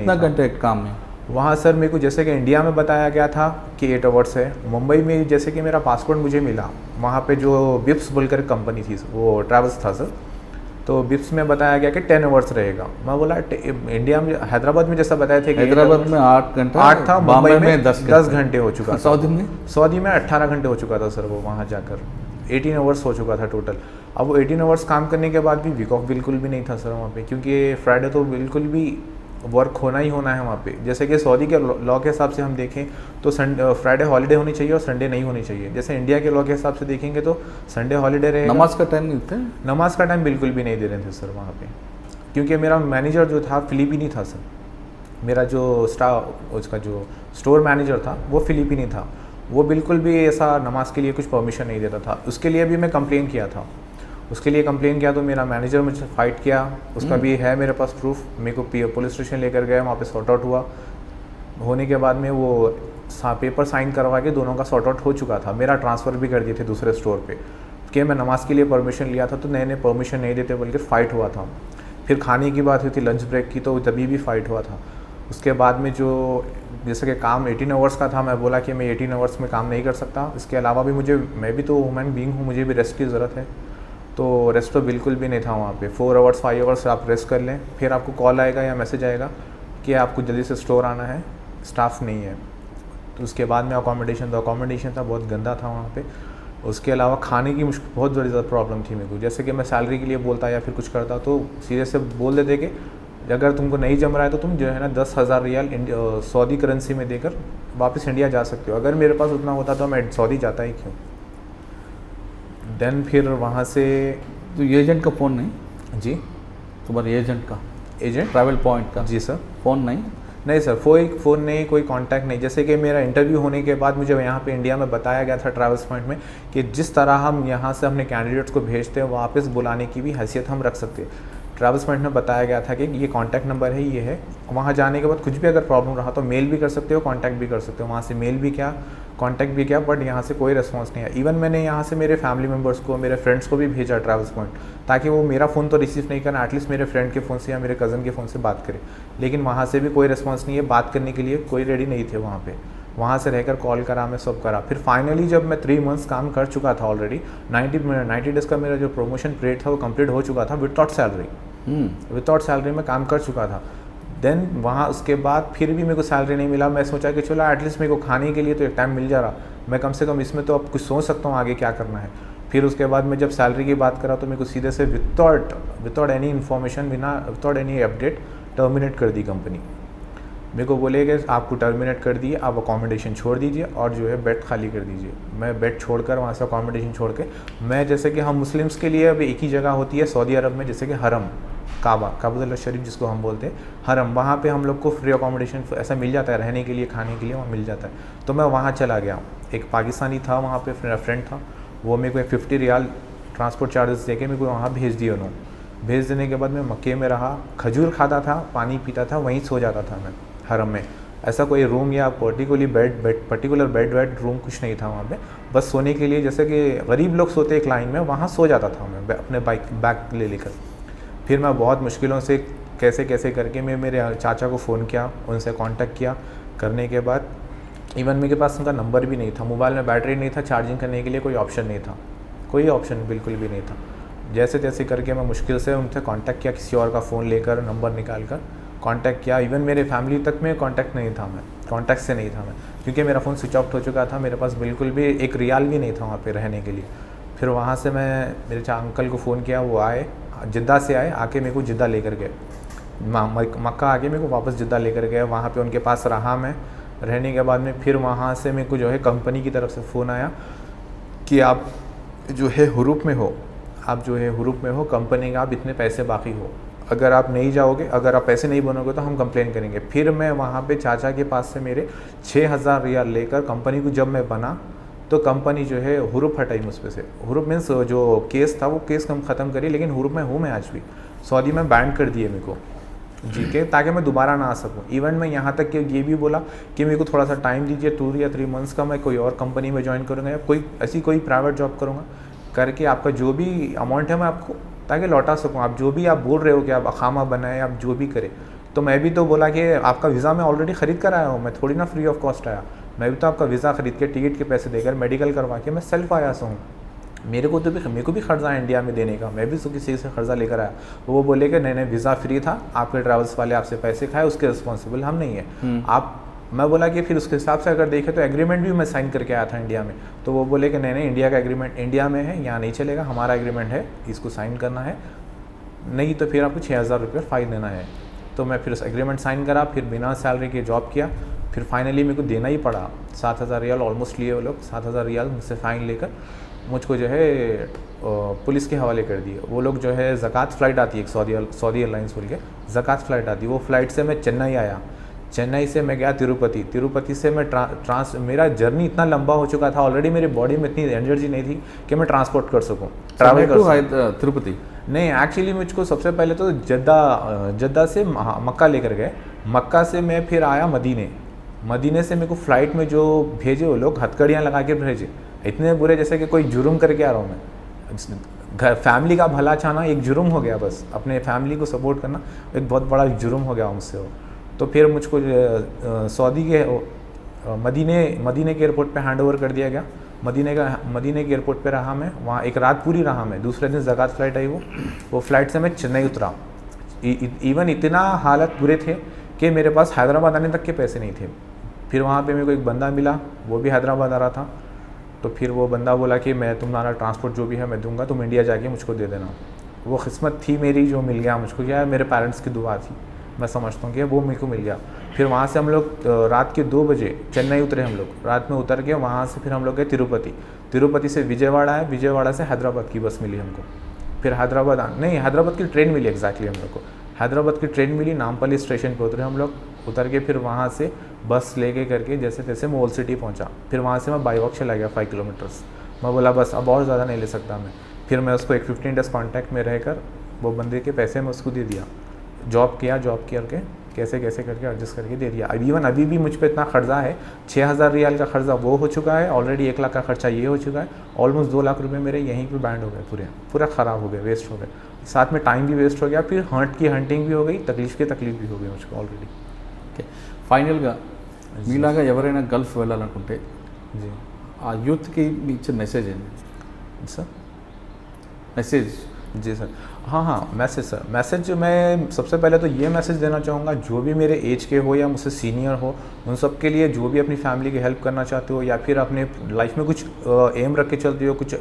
नहीं कितना था। घंटे काम में? वहाँ सर मेरे को जैसे कि इंडिया में बताया गया था कि 8 आवर्स है। मुंबई में जैसे कि मेरा पासपोर्ट मुझे मिला, वहाँ पे जो बिप्स बोलकर कंपनी थी, वो ट्रैवल्स था सर, तो बिप्स में बताया गया कि 10 आवर्स रहेगा। मैं बोला इंडिया में, हैदराबाद में जैसा बताया थे कि हैदराबाद में 8 घंटा, 8 था, मुंबई बॉम्बे में 10 10 घंटे हो चुका था। सऊदी में 18 घंटे हो चुका था सर, वो वहाँ जाकर 18 आवर्स हो चुका था टोटल। अब वो 18 आवर्स काम करने के बाद भी वीक ऑफ बिल्कुल भी नहीं था सर वहाँ पे, क्योंकि फ्राइडे तो बिल्कुल भी वर्क होना ही होना है वहाँ पे। जैसे कि सऊदी के लॉ के हिसाब से हम देखें तो फ्राइडे हॉलीडे होनी चाहिए और संडे नहीं होनी चाहिए। जैसे इंडिया के लॉ के हिसाब से देखेंगे तो संडे हॉलीडे रहेगा। नमाज का टाइम नहीं थे? नमाज का टाइम बिल्कुल भी नहीं दे रहे थे सर वहाँ पे, क्योंकि मेरा मैनेजर जो था फिलिपीनी था सर। मेरा जो उसका जो स्टोर मैनेजर था वो फिलिपीनी था। वो बिल्कुल भी ऐसा नमाज के लिए कुछ परमिशन नहीं देता था। उसके लिए भी मैं कंप्लेन किया था, उसके लिए कंप्लेन किया तो मेरा मैनेजर मुझसे फाइट किया। उसका भी है मेरे पास प्रूफ, मेरे को पुलिस स्टेशन लेकर गया, वहाँ पे सॉर्ट आउट हुआ। होने के बाद में वो पेपर साइन करवा के दोनों का सॉर्ट आउट हो चुका था। मेरा ट्रांसफ़र भी कर दिए थे दूसरे स्टोर पे, कि मैं नमाज के लिए परमिशन लिया था तो नए परमिशन नहीं देते बोल के फ़ाइट हुआ था। फिर खाने की बात हुई थी लंच ब्रेक की, तो तभी भी फ़ाइट हुआ था। उसके बाद में जो जैसे कि काम 18 आवर्स का था, मैं बोला कि मैं 18 आवर्स में काम नहीं कर सकता। इसके अलावा भी मैं भी तो ह्यूमन बीइंग हूँ, मुझे भी रेस्ट की ज़रूरत है। तो रेस्ट तो बिल्कुल भी नहीं था वहाँ पे। 4 आवर्स 5 आवर्स आप रेस्ट कर लें, फिर आपको कॉल आएगा या मैसेज आएगा कि आपको जल्दी से स्टोर आना है, स्टाफ नहीं है। तो उसके बाद में अकोमोडेशन था बहुत गंदा था वहाँ पे। उसके अलावा खाने की बहुत बड़ी ज़्यादा प्रॉब्लम थी मेरे को। जैसे कि मैं सैलरी के लिए बोलता या फिर कुछ करता तो सीधे से बोल देते कि अगर तुमको नहीं जम रहा है तो तुम जो है ना 10,000 रियाल सऊदी करेंसी में देकर वापस इंडिया जा सकते हो। अगर मेरे पास उतना होता तो मैं सऊदी जाता ही क्यों। देन फिर वहाँ से तो एजेंट का फ़ोन नहीं? जी, तुम्हारे एजेंट का, एजेंट ट्रैवल पॉइंट का? जी सर। फ़ोन नहीं? नहीं सर, कोई फ़ोन नहीं, कोई कांटेक्ट नहीं। जैसे कि मेरा इंटरव्यू होने के बाद मुझे यहाँ पे इंडिया में बताया गया था ट्रैवल्स पॉइंट में कि जिस तरह हम यहाँ से अपने कैंडिडेट्स को भेजते हैं वापस बुलाने की भी हैसियत हम रख सकते हैं। ट्रैवल्स पॉइंट में बताया गया था कि ये कॉन्टैक्ट नंबर है, ये है। वहाँ जाने के बाद कुछ भी अगर प्रॉब्लम रहा तो मेल भी कर सकते हो, कॉन्टैक्ट भी कर सकते हो। वहाँ से मेल भी किया, कॉन्टैक्ट भी किया, बट यहाँ से कोई रिस्पॉन्स नहीं आया। इवन मैंने यहाँ से मेरे फैमिली मेम्बर्स को, मेरे फ्रेंड्स को भी भेजा ट्रैवल्स पॉइंट, ताकि वो मेरा फ़ोन तो रिसीव नहीं करना, एटलीस्ट मेरे फ्रेंड के फ़ोन से या मेरे कज़न के फ़ोन से बात करें। लेकिन वहाँ से भी कोई रिस्पॉन्स नहीं है, बात करने के लिए कोई रेडी नहीं थे वहाँ पे। वहाँ से रहकर कॉल करा, मैं सब करा। फिर फाइनली जब मैं 3 मंथ्स काम कर चुका था ऑलरेडी, 90 डेज़ का मेरा जो प्रमोशन पीरियड था वो कंप्लीट हो चुका था विदाउट सैलरी में काम कर चुका था। देन वहाँ उसके बाद फिर भी मेरे को सैलरी नहीं मिला। मैं सोचा कि चलो एटलीस्ट मेरे को खाने के लिए तो एक टाइम मिल जा रहा, मैं कम से कम इसमें तो अब कुछ सोच सकता हूँ आगे क्या करना है। फिर उसके बाद मैं जब सैलरी की बात करा तो मेरे को सीधे से without any information, without any update terminate कर दी कंपनी। मेरे को बोले कि आपको टर्मिनेट कर दिए, आप अकोमोडेशन छोड़ दीजिए और जो है बेड खाली कर दीजिए। मैं बेड छोड़कर वहाँ से अकोमोडेशन छोड़ के, मैं जैसे कि हम मुस्लिम्स के लिए अब एक ही जगह होती है सऊदी अरब में, जैसे कि हरम, काबा शरीफ जिसको हम बोलते हैं हरम, वहाँ पे हम लोग को फ्री अकोमोडेशन ऐसा मिल जाता है, रहने के लिए, खाने के लिए वहाँ मिल जाता है। तो मैं वहाँ चला गया। एक पाकिस्तानी था वहाँ पे, मेरा फ्रेंड था, वो मेरे को एक 50 रियाल ट्रांसपोर्ट चार्जेस दे के मेरे को वहाँ भेज दिया उन्होंने। भेज देने के बाद मैं मक्के में रहा, खजूर खाता था, पानी पीता था, वहीं सो जाता था मैं हरम में। ऐसा कोई रूम या पर्टिकुलर बेड रूम कुछ नहीं था वहाँ पे। बस सोने के लिए जैसे कि गरीब लोग सोते एक लाइन में, वहाँ सो जाता था मैं अपने बैग ले लेकर। फिर मैं बहुत मुश्किलों से कैसे करके मैं मेरे चाचा को फ़ोन किया, उनसे कांटेक्ट किया। करने के बाद इवन मेरे पास उनका नंबर भी नहीं था, मोबाइल में बैटरी नहीं था, चार्जिंग करने के लिए कोई ऑप्शन नहीं था, कोई ऑप्शन बिल्कुल भी नहीं था। जैसे तैसे करके मैं मुश्किल से उनसे कांटेक्ट किया, किसी और का फ़ोन लेकर, नंबर निकाल कर कांटेक्ट किया। इवन मेरे फैमिली तक में कांटेक्ट से नहीं था मैं, क्योंकि मेरा फ़ोन स्विच ऑफ हो चुका था। मेरे पास बिल्कुल भी एक रियाल भी नहीं था वहाँ पे रहने के लिए। फिर वहाँ से मैं मेरे अंकल को फ़ोन किया, वो आए, जिद्दा से आए, आके मेरे को जिद्दा लेकर गए, मक्का आके मेरे को वापस जिद्दा लेकर गए। वहाँ पे उनके पास रहा मैं। रहने के बाद में फिर वहाँ से मेरे को जो है कंपनी की तरफ से फ़ोन आया कि आप जो है हुरूप में हो, कंपनी का आप इतने पैसे बाकी हो, अगर आप नहीं जाओगे, अगर आप पैसे नहीं बनोगे तो हम कंप्लेन करेंगे। फिर मैं वहाँ पे चाचा के पास से मेरे 6,000 रियाल लेकर कंपनी को जब मैं बना तो कंपनी जो है हुरूप हटाई मुझ पे से। हुरूप मीन्स जो केस था वो केस ख़त्म करी, लेकिन हुरूप में हूँ मैं आज भी। सऊदी में बैंड कर दिए मेरे को जी के, ताकि मैं दोबारा ना आ सकूँ। इवन मैं यहाँ तक कि ये भी बोला कि मेरे को थोड़ा सा टाइम दीजिए, 2 या 3 मंथ्स का, मैं कोई और कंपनी में ज्वाइन करूँगा या कोई प्राइवेट जॉब करूँगा, करके आपका जो भी अमाउंट है मैं आपको ताकि लौटा सकूँ। आप जो भी आप बोल रहे हो कि आप अखामा बनाए, आप जो भी करें, तो मैं भी तो बोला कि आपका वीज़ा मैं ऑलरेडी ख़रीद कर आया हूँ, मैं थोड़ी ना फ्री ऑफ कॉस्ट आया, मैं भी तो आपका वीज़ा ख़रीद के टिकट के पैसे देकर मेडिकल करवा के मैं सेल्फ आया हूँ, मेरे को भी खर्चा है इंडिया में देने का, मैं भी तो किसी से खर्चा लेकर आया। वो बोले कि नहीं वीज़ा फ्री था, आपके ट्रैवल्स वाले आपसे पैसे खाए, उसके रिस्पॉन्सिबल हम नहीं है आप। मैं बोला कि फिर उसके हिसाब से अगर देखें तो एग्रीमेंट भी मैं साइन करके आया था इंडिया में, तो वो बोले कि नहीं इंडिया का एग्रीमेंट इंडिया में है, यहाँ नहीं चलेगा, हमारा एग्रीमेंट है, इसको साइन करना है, नहीं तो फिर आपको 6,000 रुपये फ़ाइन देना है। तो मैं फिर उस एग्रीमेंट साइन करा, फिर बिना सैलरी के जॉब किया, फिर फाइनली मेरे को देना ही पड़ा 7,000 रियाल ऑलमोस्ट लिए वो लोग, 7,000 रियाल मुझसे फ़ाइन लेकर मुझको जो है पुलिस के हवाले कर दिए। वो लोग जो है ज़कात फ़्लाइट आती है एक सऊदी एयरलाइंस बोल के ज़कात फ़्लाइट आती है, वो फ़्लाइट से मैं चेन्नई आया, चेन्नई से मैं गया तिरुपति से मैं मेरा जर्नी इतना लंबा हो चुका था ऑलरेडी, मेरी बॉडी में इतनी एनर्जी नहीं थी कि मैं ट्रांसपोर्ट कर सकूँ, ट्रैवल कर सकूँ। तिरुपति नहीं, एक्चुअली मुझको सबसे पहले तो जद्दा से मक्का लेकर गए, मक्का से मैं फिर आया मदीने से मेरे को फ़्लाइट में जो भेजे वो लोग हथकड़ियाँ लगा के भेजे, इतने बुरे जैसे कि कोई जुर्म करके आ रहा हूँ मैं। घर फैमिली का भला चाहना एक जुर्म हो गया, बस अपने फैमिली को सपोर्ट करना एक बहुत बड़ा जुर्म हो गया मुझसे वो। तो फिर मुझको सऊदी के मदीने के एयरपोर्ट पे हैंड ओवर कर दिया गया। मदीने के एयरपोर्ट पे रहा मैं, वहाँ एक रात पूरी रहा मैं। दूसरे दिन ज़कात फ़्लाइट आई, वो फ़्लाइट से मैं चेन्नई उतरा। इवन इतना हालत बुरे थे कि मेरे पास हैदराबाद आने तक के पैसे नहीं थे। फिर वहाँ पे मेरे को एक बंदा मिला, वो भी हैदराबाद आ रहा था, तो फिर वो बंदा बोला कि मैं तुम्हारा ट्रांसपोर्ट जो भी है मैं दूंगा, तुम इंडिया जाके मुझको दे देना। वो किस्मत थी मेरी जो मिल गया मुझको, क्या है मेरे पेरेंट्स की दुआ थी, मैं समझता हूँ कि वो मेरे को मिल गया। फिर वहाँ से हम लोग रात के 2 बजे चेन्नई उतरे, हम लोग रात में उतर के वहाँ से फिर हम लोग गए तिरुपति से विजयवाड़ा है, विजयवाड़ा से हैदराबाद की बस मिली हमको। फिर हैदराबाद की ट्रेन मिली एग्जैक्टली हम लोग को, हैदराबाद की ट्रेन मिली, नामपल्ली स्टेशन पर उतरे हम लोग, उतर के फिर वहाँ से बस लेके करके जैसे तैसे मैं ओल्ड सिटी पहुँचा। फिर वहाँ से मैं बाई वॉक चला गया 5 किलोमीटर्स। मैं बोला बस अब और ज़्यादा नहीं ले सकता मैं। फिर मैं उसको एक 15 डेज़ कॉन्टैक्ट में रहकर वो बंदे के पैसे मैं उसको दे दिया, जॉब करके कैसे करके एडजस्ट करके दे दिया। अभी भी मुझ पर इतना खर्चा है, 6,000 रियाल का खर्चा वो हो चुका है, ऑलरेडी 1 लाख का खर्चा ये हो चुका है, ऑलमोस्ट 2 लाख रुपये मेरे यहीं पे बैंड हो गए, पूरा ख़राब हो गए, वेस्ट हो गए, साथ में टाइम भी वेस्ट हो गया, फिर हंटिंग भी हो गई, तकलीफ भी हो गई मुझको ऑलरेडी। ఓకే ఫైనల్గా మీలాగా ఎవరైనా గల్ఫ్ వెళ్ళాలనుకుంటే जी ఆ యూత్కి మీ ఇచ్చే మెసేజ్ ఏంటి सर? మెసేజ్ जी सर, हाँ मैसेज जो मैं सबसे पहले तो ये मैसेज देना चाहूँगा, जो भी मेरे एज के हो या मुझसे सीनियर हो, उन सब के लिए, जो भी अपनी फैमिली की हेल्प करना चाहते हो या फिर अपने लाइफ में कुछ एम रख के चलते हो, कुछ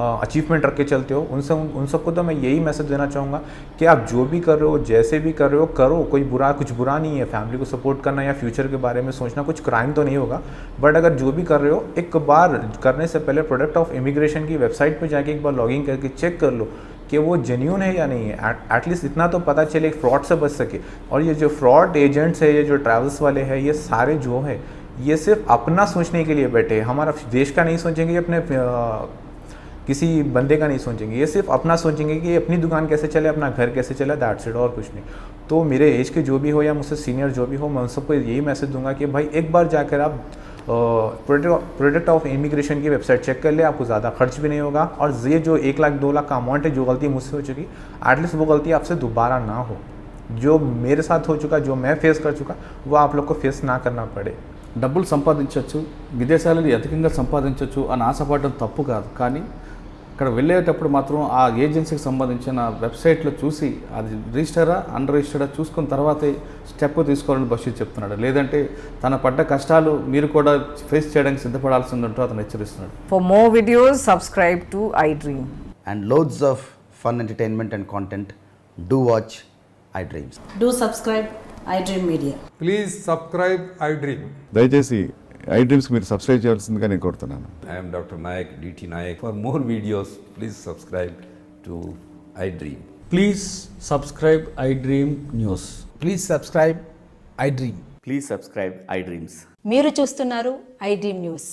अचीवमेंट रख के चलते हो, उन सबको तो मैं यही मैसेज देना चाहूँगा कि आप जो भी कर रहे हो, जैसे भी कर रहे हो, करो, कुछ बुरा नहीं है। फैमिली को सपोर्ट करना या फ्यूचर के बारे में सोचना कुछ क्राइम तो नहीं होगा, बट अगर जो भी कर रहे हो, एक बार करने से पहले प्रोडक्ट ऑफ इमिग्रेशन की वेबसाइट पर जाके एक बार लॉगिन करके चेक कर लो कि वो जेन्यून है या नहीं है। एटलीस्ट इतना तो पता चले, फ्रॉड से बच सके। और ये जो फ्रॉड एजेंट्स है, ये जो ट्रैवल्स वाले हैं, ये सारे जो है ये सिर्फ अपना सोचने के लिए बैठे हैं, हमारा देश का नहीं सोचेंगे, अपने किसी बंदे का नहीं सोचेंगे, ये सिर्फ अपना सोचेंगे कि अपनी दुकान कैसे चले, अपना घर कैसे चले, दैट्स इट, और कुछ नहीं। तो मेरे एज के जो भी हो या मुझसे सीनियर जो भी हो, मैं उन सबको यही मैसेज दूंगा कि भाई एक बार जाकर आप प्रोडक्ट ऑफ इमिग्रेशन की वेबसाइट चेक कर ले, आपको ज़्यादा खर्च भी नहीं होगा। और ये जो 1 लाख 2 लाख का अमाउंट है, जो गलती मुझसे हो चुकी, एटलीस्ट वो गलती आपसे दोबारा ना हो। जो मेरे साथ हो चुका, जो मैं फेस कर चुका, वो आप लोग को फेस ना करना पड़े। డబ్బులు సంపాదించవచ్చు, విదేశాలలో అధికంగా సంపాదించవచ్చు అని ఆశపడడం తప్పు కాదు, కానీ అక్కడ వెళ్ళేటప్పుడు మాత్రం ఆ ఏజెన్సీకి సంబంధించిన వెబ్సైట్లో చూసి అది రిజిస్టరా అన్ రిజిస్టర్డా చూసుకున్న తర్వాతే స్టెప్ తీసుకోవాలని బషీర్ చెప్తున్నాడు. లేదంటే తన పడ్డ కష్టాలు మీరు కూడా ఫేస్ చేయడానికి సిద్ధపడాల్సింది ఉంటూ అతను హెచ్చరిస్తున్నాడు. For more videos, subscribe to iDream. And loads of fun entertainment and content. Do watch iDreams. Do subscribe iDream Media. Please subscribe I dream. దయచేసి ఐ డ్రీమ్స్కి మీరు సబ్స్క్రైబ్ చేయాల్సిందిగా నేను కోరుతున్నాను. I am Dr. Nayak, DT Nayak. For more videos, please subscribe to iDream. Please subscribe iDream News. Please subscribe iDream. Please subscribe iDreams. మీరు చూస్తున్నారు iDream News.